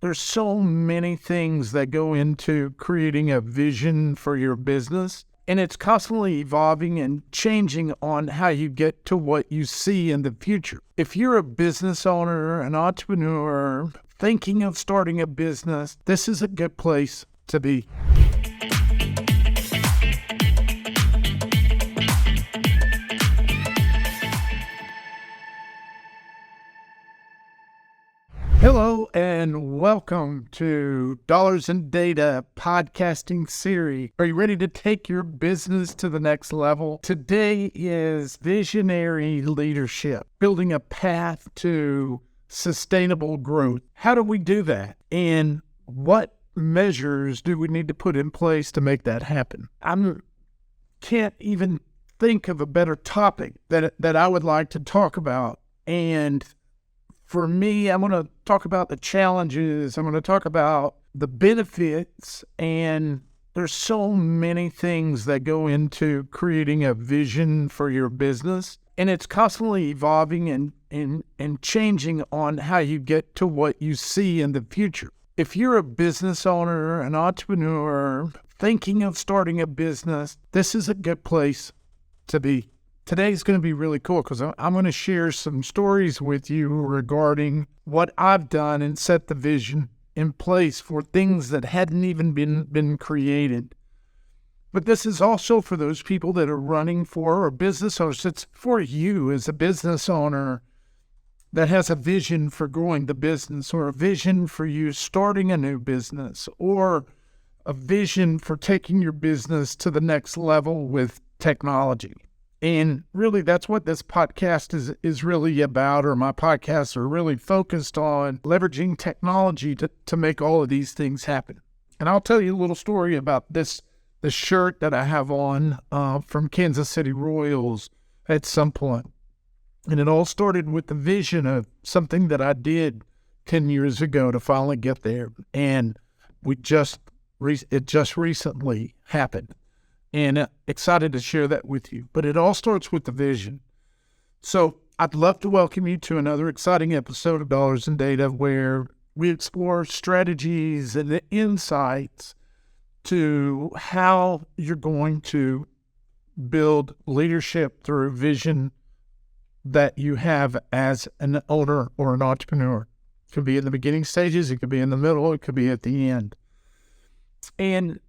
There's so many things that go into creating a vision for your business, and it's constantly evolving and changing on how you get to what you see in the future. If you're a business owner, an entrepreneur, thinking of starting a business, this is a good place to be. Hello and welcome to Dollars and Data podcasting series. Are you ready to take your business to the next level? Today is visionary leadership, building a path to sustainable growth. How do we do that? And what measures do we need to put in place to make that happen? I can't even think of a better topic that I would like to talk about. And for me, I'm going to talk about the challenges. I'm going to talk about the benefits, and there's so many things that go into creating a vision for your business, and it's constantly evolving and changing on how you get to what you see in the future. If you're a business owner, an entrepreneur, thinking of starting a business, this is a good place to be. Today's going to be really cool because I'm going to share some stories with you regarding what I've done and set the vision in place for things that hadn't even been created. But this is also for those people that are running for or business owners. It's for you as a business owner that has a vision for growing the business, or a vision for you starting a new business, or a vision for taking your business to the next level with technology. And really, that's what this podcast is really about, or my podcasts are really focused on leveraging technology to make all of these things happen. And I'll tell you a little story about the shirt that I have on from Kansas City Royals at some point. And it all started with the vision of something that I did 10 years ago to finally get there. And it just recently happened. And excited to share that with you. But it all starts with the vision. So I'd love to welcome you to another exciting episode of Dollars and Data, where we explore strategies and insights to how you're going to build leadership through vision that you have as an owner or an entrepreneur. It could be in the beginning stages, it could be in the middle, it could be at the end. And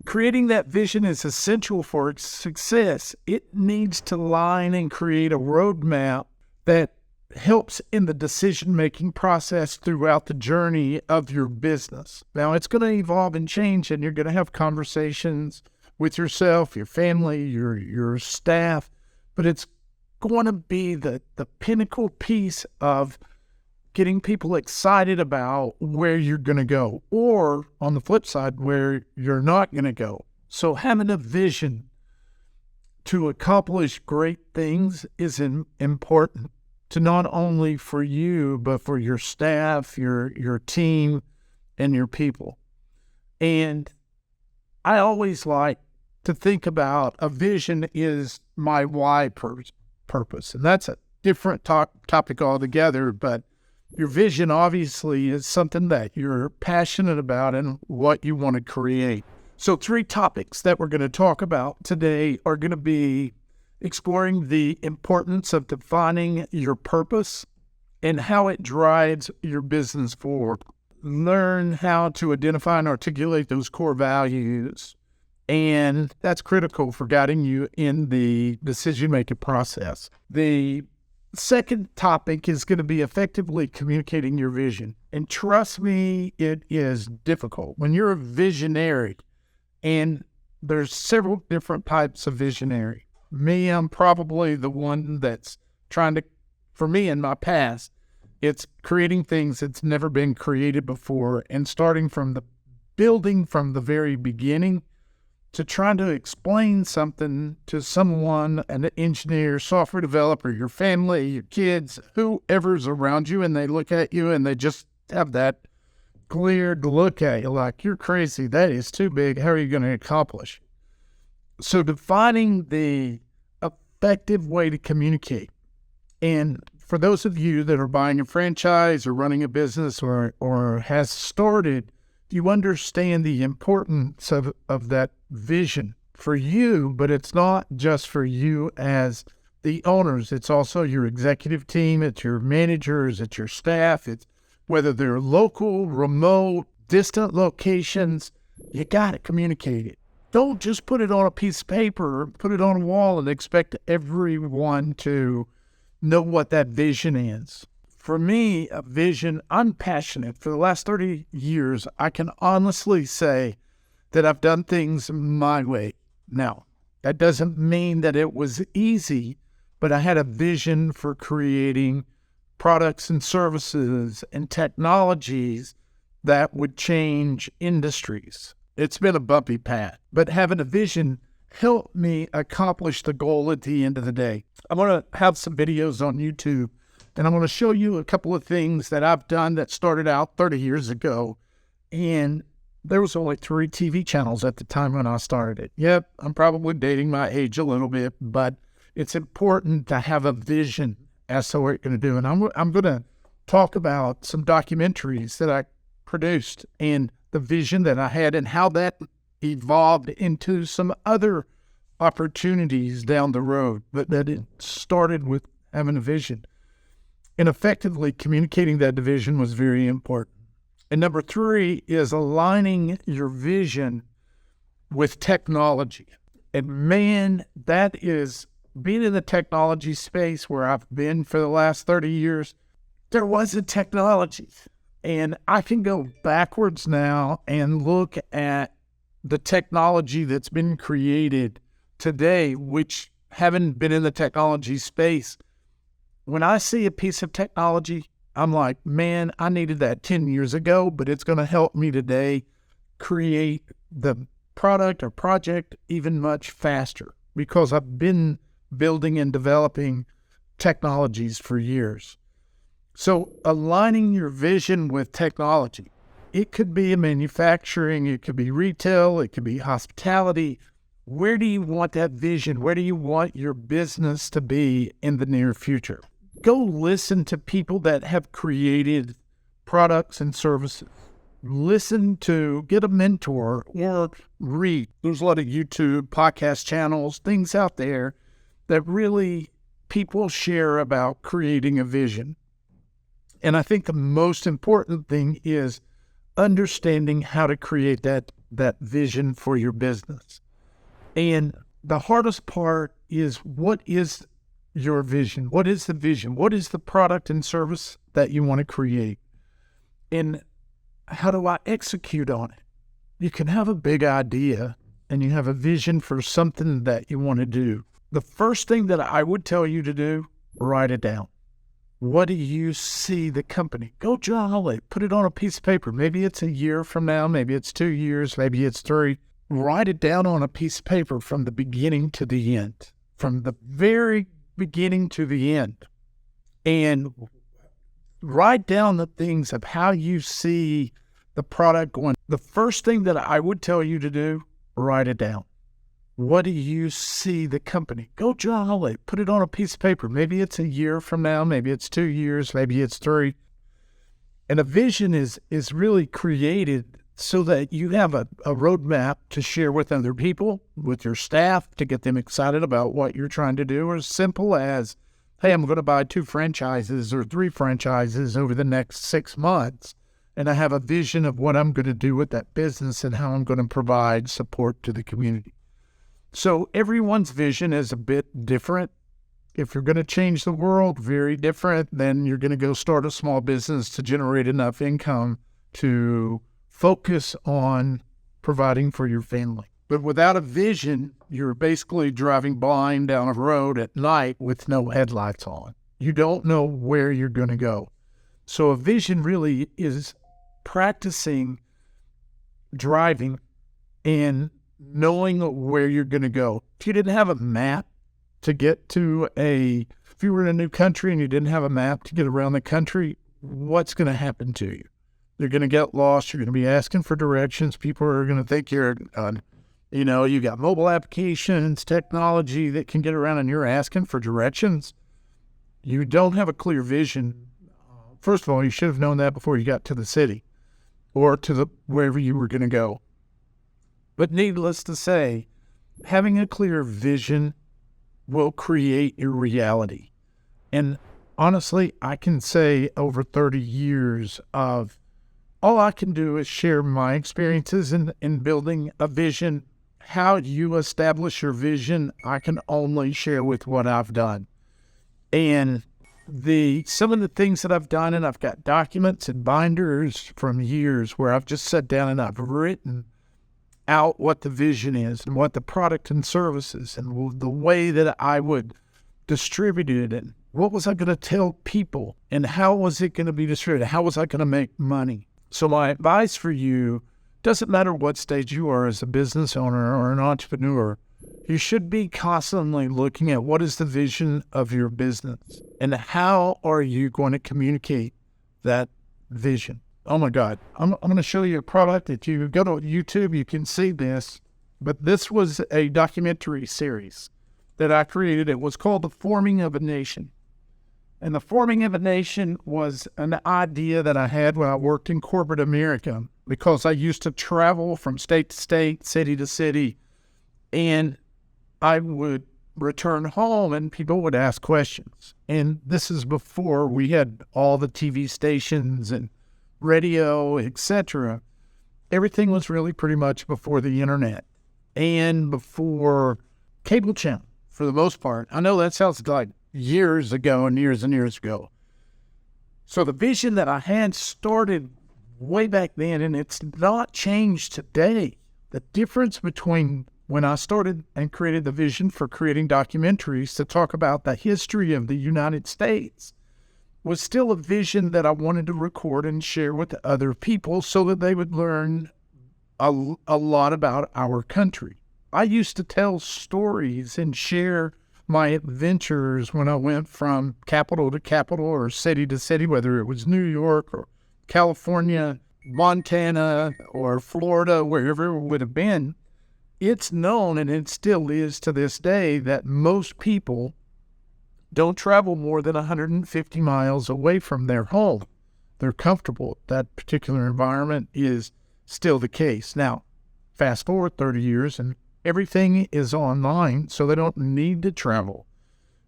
creating that vision is essential for its success. It needs to line and create a roadmap that helps in the decision-making process throughout the journey of your business. Now, it's going to evolve and change, and you're going to have conversations with yourself, your family, your staff, but it's going to be the pinnacle piece of getting people excited about where you're going to go, or on the flip side, where you're not going to go. So having a vision to accomplish great things is important to not only for you, but for your staff, your team, and your people. And I always like to think about a vision is my why purpose. And that's a different topic altogether, but your vision obviously is something that you're passionate about and what you want to create. So 3 topics that we're going to talk about today are going to be exploring the importance of defining your purpose and how it drives your business forward. Learn how to identify and articulate those core values, and that's critical for guiding you in the decision-making process. The second topic is going to be effectively communicating your vision. And trust me, it is difficult. When you're a visionary, and there's several different types of visionary. Me, I'm probably the one that's trying to, for me in my past, it's creating things that's never been created before and starting from the building from the very beginning to trying to explain something to someone, an engineer, software developer, your family, your kids, whoever's around you, and they look at you and they just have that cleared look at you like, you're crazy, that is too big, how are you going to accomplish? So defining the effective way to communicate. And for those of you that are buying a franchise or running a business or has started, you understand the importance of that vision for you, but it's not just for you as the owners. It's also your executive team, it's your managers, it's your staff, it's whether they're local, remote, distant locations, you got to communicate it. Don't just put it on a piece of paper or put it on a wall and expect everyone to know what that vision is. For me, a vision, I'm passionate. For the last 30 years, I can honestly say that I've done things my way. Now, that doesn't mean that it was easy, but I had a vision for creating products and services and technologies that would change industries. It's been a bumpy path, but having a vision helped me accomplish the goal at the end of the day. I'm going to have some videos on YouTube, and I'm going to show you a couple of things that I've done that started out 30 years ago, and there was only 3 TV channels at the time when I started it. Yep, I'm probably dating my age a little bit, but it's important to have a vision as to what you're going to do. And I'm going to talk about some documentaries that I produced and the vision that I had and how that evolved into some other opportunities down the road, but that it started with having a vision. And effectively communicating that vision was very important. And number 3 is aligning your vision with technology. And man, that is being in the technology space where I've been for the last 30 years, there wasn't technology. And I can go backwards now and look at the technology that's been created today, which haven't been in the technology space. When I see a piece of technology, I'm like, man, I needed that 10 years ago, but it's going to help me today create the product or project even much faster because I've been building and developing technologies for years. So aligning your vision with technology, it could be manufacturing, it could be retail, it could be hospitality. Where do you want that vision? Where do you want your business to be in the near future? Go listen to people that have created products and services. Get a mentor or read. There's a lot of YouTube, podcast channels, things out there that really people share about creating a vision. And I think the most important thing is understanding how to create that vision for your business. And the hardest part is, what is your vision? What is the vision? What is the product and service that you want to create? And how do I execute on it? You can have a big idea and you have a vision for something that you want to do. The first thing that I would tell you to do, write it down. What do you see the company? Go journal it. Put it on a piece of paper. Maybe it's a year from now. Maybe it's 2 years. Maybe it's 3. Write it down on a piece of paper from the beginning to the end. From the very beginning to the end. And write down the things of how you see the product going. The first thing that I would tell you to do, write it down. What do you see the company? Go journal it. Put it on a piece of paper. Maybe it's a year from now. Maybe it's 2 years. Maybe it's 3. And a vision is really created so that you have a roadmap to share with other people, with your staff, to get them excited about what you're trying to do. Or as simple as, hey, I'm going to buy 2 franchises or 3 franchises over the next 6 months. And I have a vision of what I'm going to do with that business and how I'm going to provide support to the community. So everyone's vision is a bit different. If you're going to change the world, very different. Then you're going to go start a small business to generate enough income to focus on providing for your family. But without a vision, you're basically driving blind down a road at night with no headlights on. You don't know where you're going to go. So a vision really is practicing driving and knowing where you're going to go. If you didn't have a map to get to if you were in a new country and you didn't have a map to get around the country, what's going to happen to you? You're going to get lost. You're going to be asking for directions. People are going to think you're, you got mobile applications, technology that can get around, and you're asking for directions. you don't have a clear vision, first of all, you should have known that before you got to the city or to wherever you were going to go. But needless to say, having a clear vision will create your reality. And honestly, I can say over 30 years of all I can do is share my experiences in building a vision. How you establish your vision, I can only share with what I've done. And some of the things that I've done, and I've got documents and binders from years where I've just sat down and I've written out what the vision is and what the product and services and the way that I would distribute it and what was I going to tell people and how was it going to be distributed? How was I going to make money? So my advice for you, doesn't matter what stage you are as a business owner or an entrepreneur, you should be constantly looking at what is the vision of your business and how are you going to communicate that vision. Oh my God, I'm going to show you a product. If you go to YouTube, you can see this, but this was a documentary series that I created. It was called The Forming of a Nation. And the Forming of a Nation was an idea that I had when I worked in corporate America, because I used to travel from state to state, city to city, and I would return home and people would ask questions. And this is before we had all the TV stations and radio, etc. Everything was really pretty much before the internet and before cable channel for the most part. I know that sounds like years ago and years ago. So the vision that I had started way back then, and it's not changed today. The difference between when I started and created the vision for creating documentaries to talk about the history of the United States was still a vision that I wanted to record and share with other people so that they would learn a lot about our country. I used to tell stories and share my adventures when I went from capital to capital or city to city, whether it was New York or California, Montana, or Florida, wherever it would have been. It's known, and it still is to this day, that most people don't travel more than 150 miles away from their home. They're comfortable. That particular environment is still the case. Now, fast forward 30 years, and everything is online, so they don't need to travel.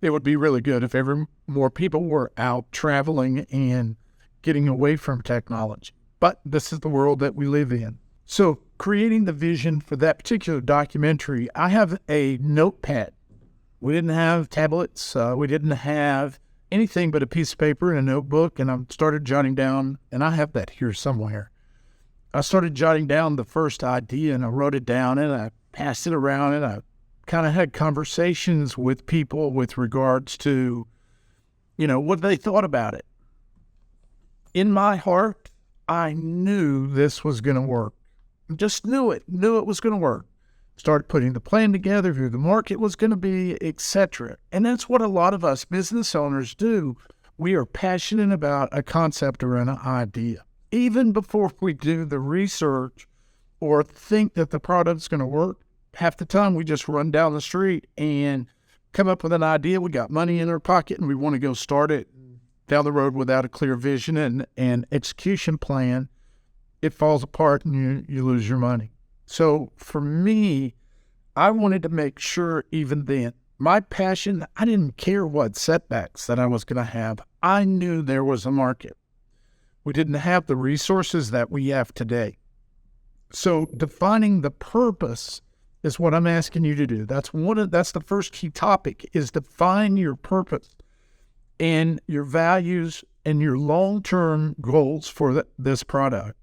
It would be really good if more people were out traveling and getting away from technology. But this is the world that we live in. So creating the vision for that particular documentary, I have a notepad. We didn't have tablets. We didn't have anything but a piece of paper and a notebook, and I started jotting down, and I have that here somewhere. I started jotting down the first idea, and I wrote it down, and I passed it around, and I kind of had conversations with people with regards to, what they thought about it. In my heart, I knew this was going to work. Just knew it was going to work. Started putting the plan together, who the market was going to be, etc. And that's what a lot of us business owners do. We are passionate about a concept or an idea. Even before we do the research or think that the product's going to work, half the time we just run down the street and come up with an idea. We got money in our pocket and we want to go start it down the road without a clear vision and execution plan. It falls apart and you lose your money. So for me, I wanted to make sure even then, my passion, I didn't care what setbacks that I was going to have. I knew there was a market. We didn't have the resources that we have today. So defining the purpose is what I'm asking you to do. That's the first key topic, is define your purpose and your values and your long-term goals for this product.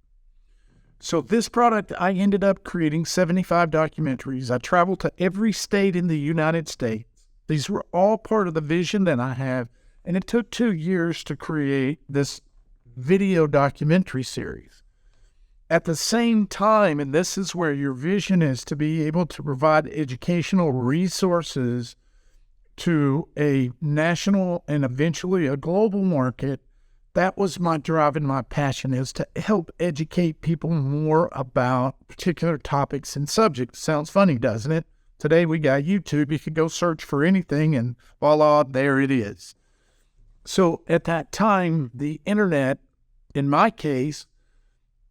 So this product, I ended up creating 75 documentaries. I traveled to every state in the United States. These were all part of the vision that I have, and it took 2 years to create this video documentary series. At the same time, and this is where your vision is, to be able to provide educational resources to a national and eventually a global market. That was my drive and my passion, is to help educate people more about particular topics and subjects. Sounds funny, doesn't it? Today we got YouTube. You can go search for anything and voila, there it is. So at that time, the internet, in my case,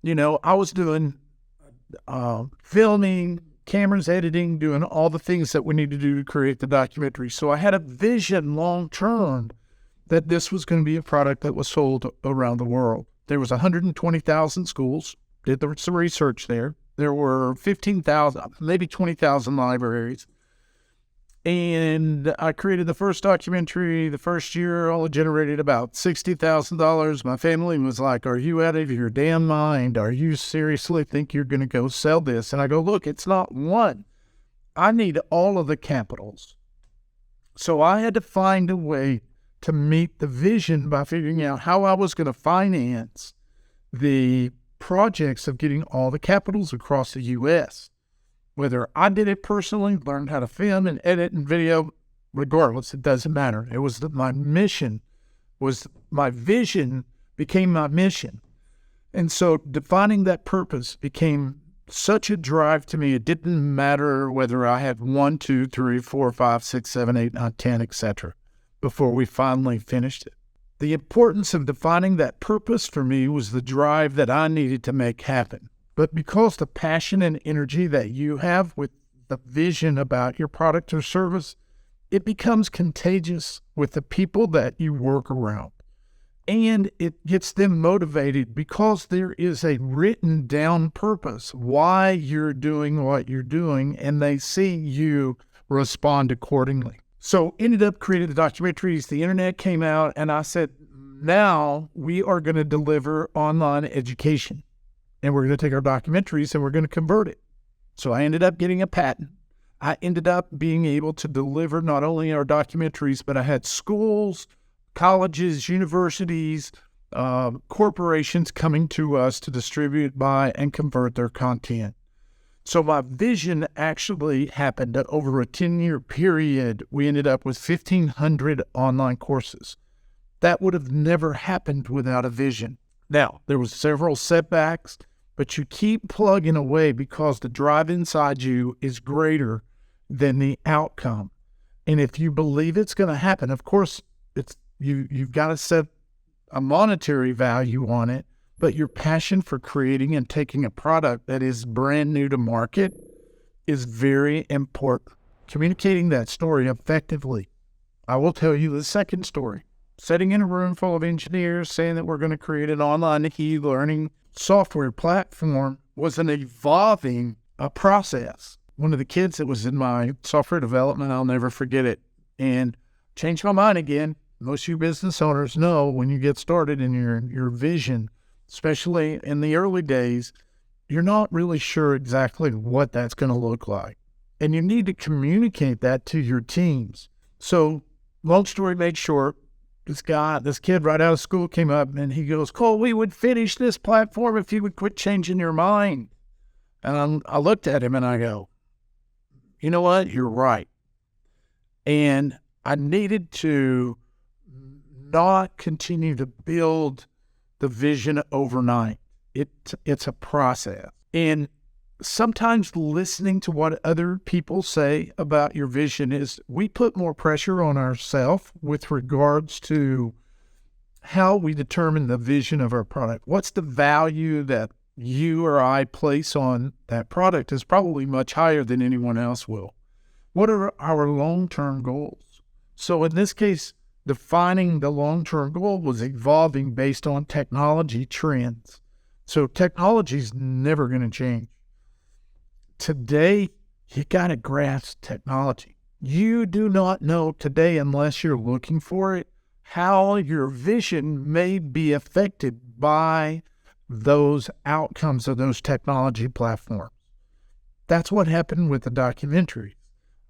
I was doing filming, cameras, editing, doing all the things that we need to do to create the documentary. So I had a vision long term that this was going to be a product that was sold around the world. There was 120,000 schools, did some research there. There were 15,000, maybe 20,000 libraries. And I created the first documentary. The first year, only generated about $60,000. My family was like, "Are you out of your damn mind? Are you seriously think you're going to go sell this?" And I go, "Look, it's not one. I need all of the capitals." So I had to find a way to meet the vision by figuring out how I was going to finance the projects of getting all the capitals across the U.S. Whether I did it personally, learned how to film and edit and video, regardless, it doesn't matter. It was my mission, my vision became my mission. And so defining that purpose became such a drive to me. It didn't matter whether I had 1, 2, 3, 4, 5, 6, 7, 8, 9, 10, etc. before we finally finished it. The importance of defining that purpose for me was the drive that I needed to make happen. But because the passion and energy that you have with the vision about your product or service, it becomes contagious with the people that you work around. And it gets them motivated because there is a written down purpose, why you're doing what you're doing, and they see you respond accordingly. So ended up creating the documentaries, the internet came out, and I said, now we are going to deliver online education. And we're going to take our documentaries and we're going to convert it. So I ended up getting a patent. I ended up being able to deliver not only our documentaries, but I had schools, colleges, universities, corporations coming to us to distribute, buy, and convert their content. So my vision actually happened over a 10-year period. We ended up with 1,500 online courses. That would have never happened without a vision. Now, there was several setbacks, but you keep plugging away because the drive inside you is greater than the outcome. And if you believe it's going to happen, of course, you've got to set a monetary value on it, but your passion for creating and taking a product that is brand new to market is very important. Communicating that story effectively. I will tell you the second story. Sitting in a room full of engineers saying that we're going to create an online e-learning software platform was an evolving process. One of the kids that was in my software development, I'll never forget it, and changed my mind again. Most of you business owners know when you get started in your vision, especially in the early days, you're not really sure exactly what that's going to look like. And you need to communicate that to your teams. So long story made short, this kid right out of school came up and he goes, "Cole, we would finish this platform if you would quit changing your mind." And I looked at him and I go, "You know what? You're right." And I needed to not continue to build the vision overnight. It's a process. And sometimes listening to what other people say about your vision is we put more pressure on ourselves with regards to how we determine the vision of our product. What's the value that you or I place on that product is probably much higher than anyone else will. What are our long-term goals? So in this case, defining the long-term goal was evolving based on technology trends. So technology is never going to change. Today, you got to grasp technology. You do not know today, unless you're looking for it, how your vision may be affected by those outcomes of those technology platforms. That's what happened with the documentary.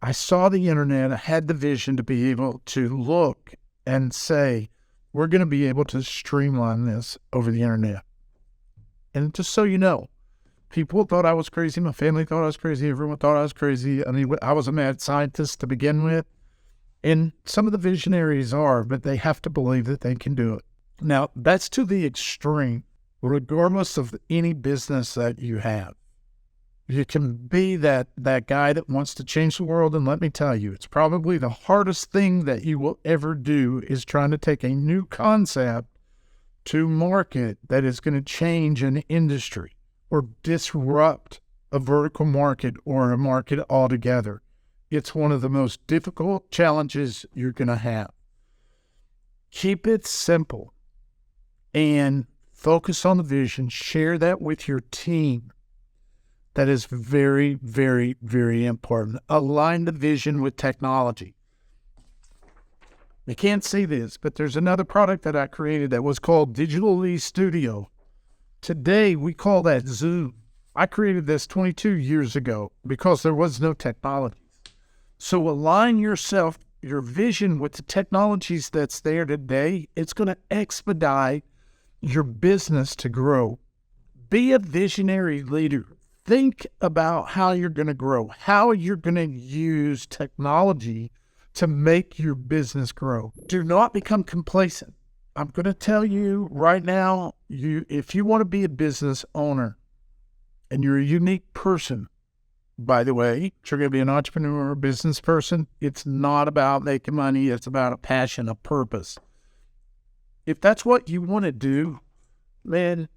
I saw the internet, I had the vision to be able to look and say, we're going to be able to streamline this over the internet. And just so you know, people thought I was crazy. My family thought I was crazy. Everyone thought I was crazy. I mean, I was a mad scientist to begin with. And some of the visionaries are, but they have to believe that they can do it. Now, that's to the extreme, regardless of any business that you have. You can be that guy that wants to change the world. And let me tell you, it's probably the hardest thing that you will ever do is trying to take a new concept to market that is going to change an industry or disrupt a vertical market or a market altogether. It's one of the most difficult challenges you're going to have. Keep it simple and focus on the vision. Share that with your team. That is very, very, very important. Align the vision with technology. You can't see this, but there's another product that I created that was called Digital Lee Studio. Today, we call that Zoom. I created this 22 years ago because there was no technology. So align yourself, your vision with the technologies that's there today. It's going to expedite your business to grow. Be a visionary leader. Think about how you're going to grow, how you're going to use technology to make your business grow. Do not become complacent. I'm going to tell you right now, if you want to be a business owner and you're a unique person, by the way, if you're going to be an entrepreneur or business person, it's not about making money. It's about a passion, a purpose. If that's what you want to do, man,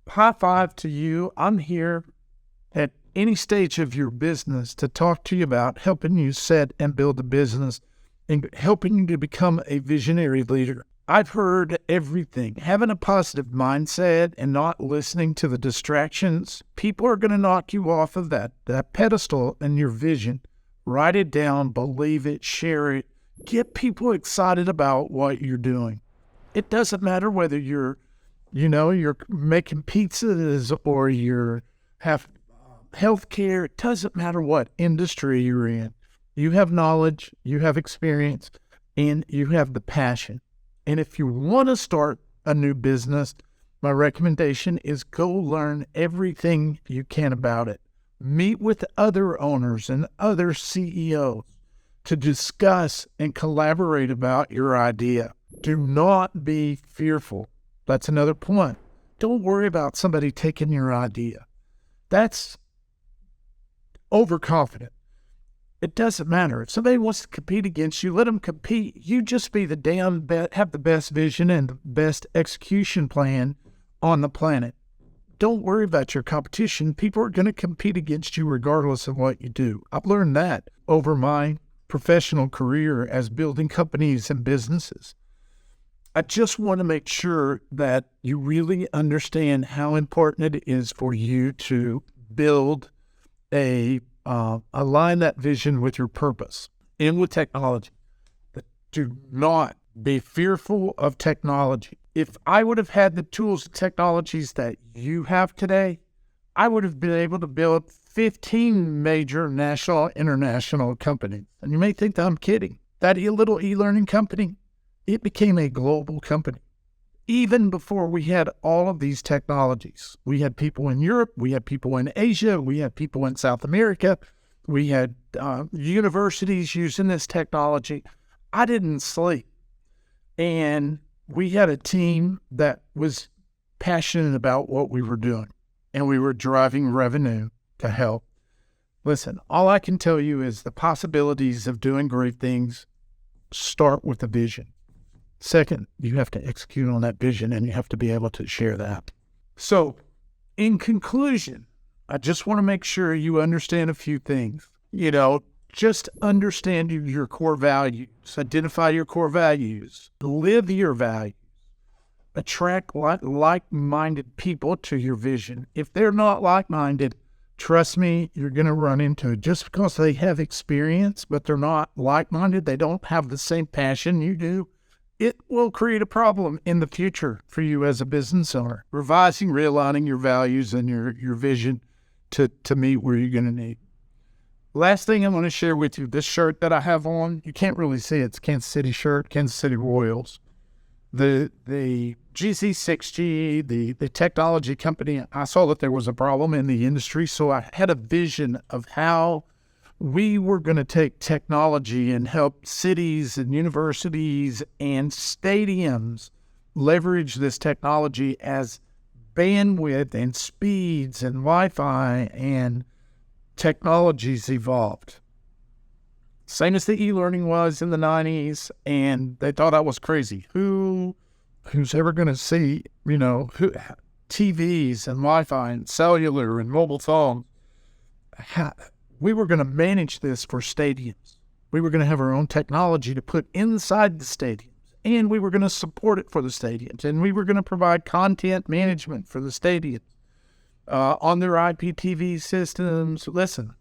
high five to you. I'm here at any stage of your business to talk to you about helping you set and build a business and helping you to become a visionary leader. I've heard everything. Having a positive mindset and not listening to the distractions, people are going to knock you off of that pedestal and your vision. Write it down, believe it, share it. Get people excited about what you're doing. It doesn't matter whether you're making pizzas or you have healthcare. It doesn't matter what industry you're in. You have knowledge, you have experience, and you have the passion. And if you want to start a new business, my recommendation is go learn everything you can about it. Meet with other owners and other CEOs to discuss and collaborate about your idea. Do not be fearful. That's another point. Don't worry about somebody taking your idea. That's overconfident. It doesn't matter. If somebody wants to compete against you, let them compete. You just be have the best vision and the best execution plan on the planet. Don't worry about your competition. People are going to compete against you regardless of what you do. I've learned that over my professional career as building companies and businesses. I just want to make sure that you really understand how important it is for you to build align that vision with your purpose and with technology. But do not be fearful of technology. If I would have had the tools and technologies that you have today, I would have been able to build 15 major national, international companies. And you may think that I'm kidding. That little e-learning company, it became a global company. Even before we had all of these technologies, we had people in Europe, we had people in Asia, we had people in South America, we had universities using this technology. I didn't sleep. And we had a team that was passionate about what we were doing, and we were driving revenue to help. Listen, all I can tell you is the possibilities of doing great things start with a vision. Second, you have to execute on that vision, and you have to be able to share that. So, in conclusion, I just want to make sure you understand a few things. Just understand your core values, identify your core values, live your values, attract like-minded people to your vision. If they're not like-minded, trust me, you're going to run into it. Just because they have experience, but they're not like-minded, they don't have the same passion you do, it will create a problem in the future for you as a business owner. Revising, realigning your values and your vision to meet where you're going to need. Last thing I want to share with you, this shirt that I have on, you can't really see it. It's Kansas City shirt, Kansas City Royals. The GZ6G, the technology company, I saw that there was a problem in the industry, so I had a vision of how we were going to take technology and help cities and universities and stadiums leverage this technology as bandwidth and speeds and Wi-Fi and technology's evolved. Same as the e-learning was in the 90s, and they thought I was crazy. Who's ever going to see, TVs and Wi-Fi and cellular and mobile phones? We were going to manage this for stadiums. We were going to have our own technology to put inside the stadiums, and we were going to support it for the stadiums, and we were going to provide content management for the stadiums on their IPTV systems. Listen,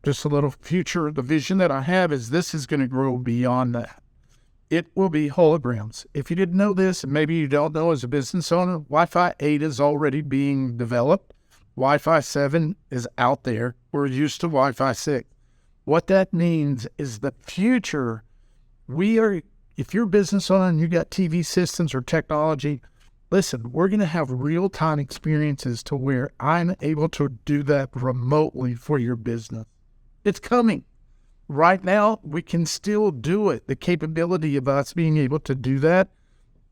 just a little future. The vision that I have is this is going to grow beyond that. It will be holograms. If you didn't know this, and maybe you don't know as a business owner, Wi-Fi 8 is already being developed. Wi-Fi 7 is out there. We're used to Wi-Fi 6. What that means is the future, if you're a business owner and you got TV systems or technology, listen, we're going to have real-time experiences to where I'm able to do that remotely for your business. It's coming. Right now, we can still do it. The capability of us being able to do that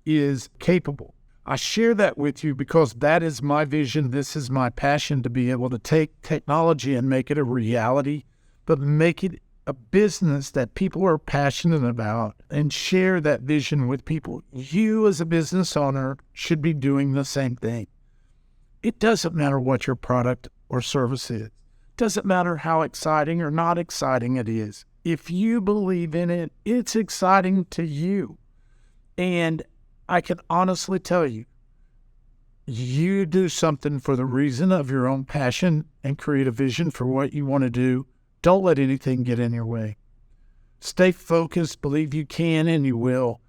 is capable. I share that with you because that is my vision. This is my passion, to be able to take technology and make it a reality, but make it a business that people are passionate about and share that vision with people. You as a business owner should be doing the same thing. It doesn't matter what your product or service is. Doesn't matter how exciting or not exciting it is. If you believe in it, it's exciting to you. And I can honestly tell you, you do something for the reason of your own passion and create a vision for what you want to do. Don't let anything get in your way. Stay focused, believe you can and you will.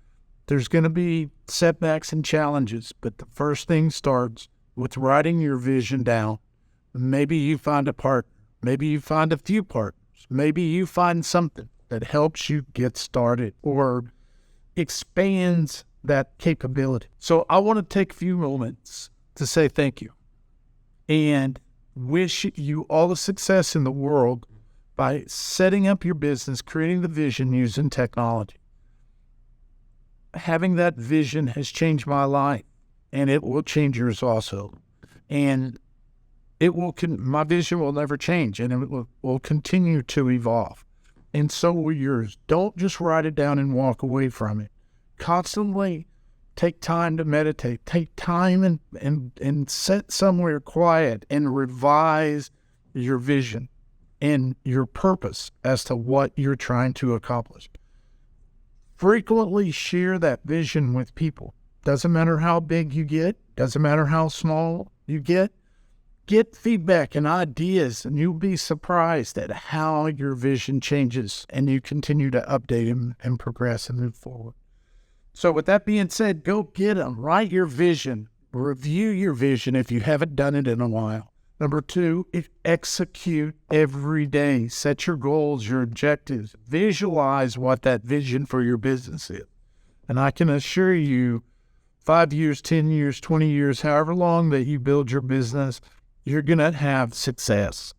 There's going to be setbacks and challenges, but the first thing starts with writing your vision down. Maybe you find a partner. Maybe you find a few partners. Maybe you find something that helps you get started or expands that capability. So I want to take a few moments to say thank you and wish you all the success in the world by setting up your business, creating the vision using technology. Having that vision has changed my life, and it will change yours also. And my vision will never change, and it will continue to evolve. And so will yours. Don't just write it down and walk away from it. Constantly take time to meditate. Take time and sit somewhere quiet and revise your vision and your purpose as to what you're trying to accomplish. Frequently share that vision with people. Doesn't matter how big you get. Doesn't matter how small you get. Get feedback and ideas, and you'll be surprised at how your vision changes and you continue to update them and progress and move forward. So with that being said, go get them. Write your vision. Review your vision if you haven't done it in a while. Number 2, execute every day. Set your goals, your objectives. Visualize what that vision for your business is. And I can assure you, 5 years, 10 years, 20 years, however long that you build your business, you're going to have success.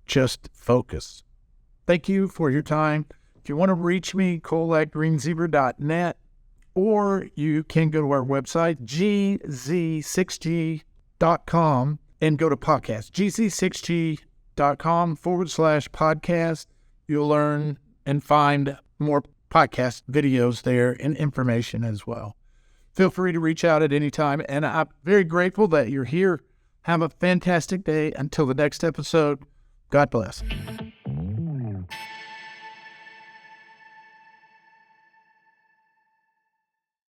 Just focus. Thank you for your time. If you want to reach me, cole@greenzebra.net, or you can go to our website, gz6g.com, and go to podcast, gz6g.com/podcast. You'll learn and find more podcast videos there and information as well. Feel free to reach out at any time, and I'm very grateful that you're here. Have a fantastic day. Until the next episode, God bless.